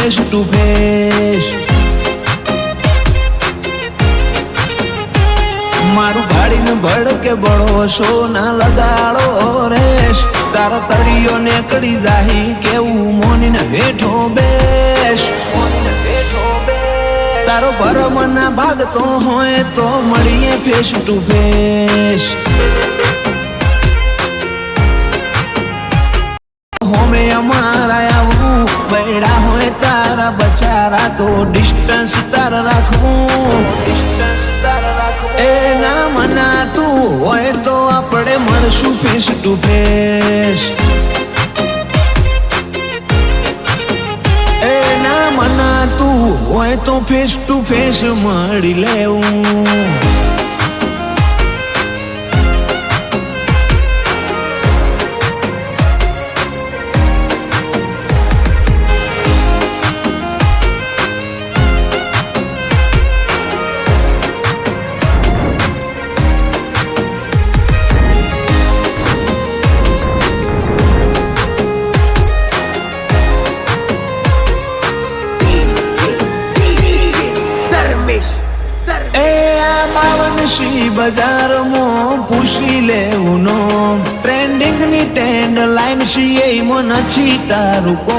Face to face. મારું ગાડીને ભડકે બળો શો ના લગાડો રેશ. તારો તળિયો નીકળી જાહી કેવું મોનીને બેઠો બેસ. તારો ભરમ ના ભાગતો હોય તો મળીએ ફેસ ટુ ફેસ. હોમે અમારા આવવું બૈડા હોય તારા બચારા તો ડિસ્ટન્સ તારા રાખવું. એ ના મનાતું હોય તો આપણે મળશું ફેસ ટુ ફેસ. એ ના મનાતું હોય તો ફેસ ટુ ફેસ મળી લેવું. શ્રી બજારમાં પૂછી લેવું નો ટ્રેન્ડિંગ ની ટ્રેન્ડ લાઈન છીએ મન નથી તારું કો.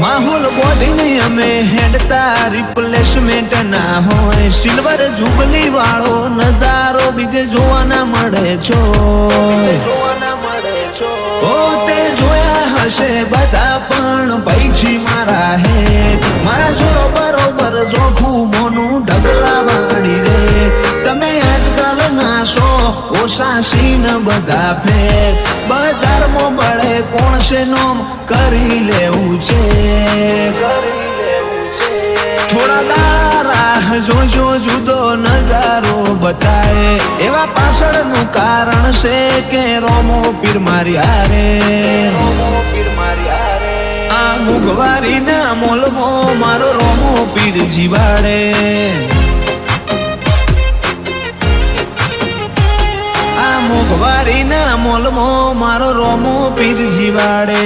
માહોલ બોડીને અમે હેડતા રિપ્લેસમેન્ટ ના હોય. સિલ્વર જુબલી વાળો નજારો બીજે જોવા ના મળે છો. ઓ તે જોયા હશે બધા પણ પૈછી મારા હેઠ. મારા જોરો બરોબર જોખું મોનું ઢગલા વાળી રે. તમે આજકાલ ના શો ઓછા સીન બધા ફેર. બજારમાં બળે કોણ છે નોમ કરી લેવું છે. થોડા દારા જોજો જુદો નજારો બતાય. એવા પાછળનું કારણ છે કે રોમો પીર મારી હારે. આ મુગવારી ના મોલમો મારો રોમો પીર જીવાડે. આ મુગવારી ના મોલમો મારો રોમો પીર જીવાડે.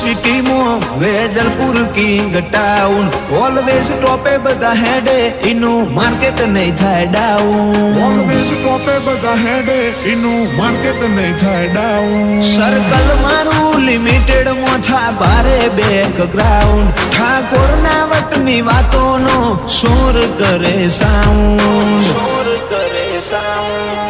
સિટીમાં વેજલપુર કિંગ ટાઉન ઓલવેઝ ટોપે બધા હેડે એનું માર્કેટ નહીં થાય ડાઉન. ઓલવેઝ ટોપે બધા હેડે એનું માર્કેટ નહીં થાય ડાઉન. સર્કલ મારું લિમિટેડ માં થા બારે બેકગ્રાઉન્ડ. ઠાકોર ના વટની વાતોનો શોર કરે સાઉન્ડ.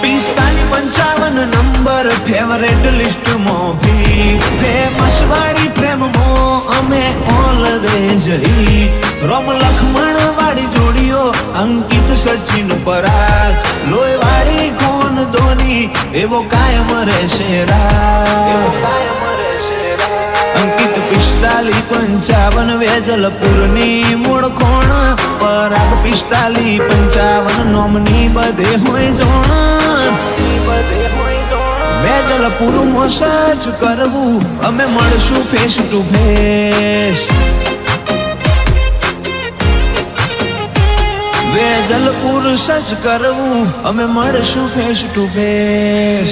45-55 નંબર ફેવરેટ લિસ્ટ માં ભી. ફેમસ વાળી પ્રેમમાં અમે ઓલવેઝ હી. રોમ લખમણ વાળી જોડીઓ અંકિત સચિન પરાગ. લોહી વાળી કોન ધોની એવો કાયમ રહેશે રાગ. અંકિત 45-55 વેજલપુરની મૂળ ખોણ. પરાગ 45-55 નોમની બધે હોય જોણ. વેજલપુરમાં સર્ચ કરવું અમે મળશું face to face. Vejalpur search કરવું અમે મળશું ફેસ ટુ ફેસ.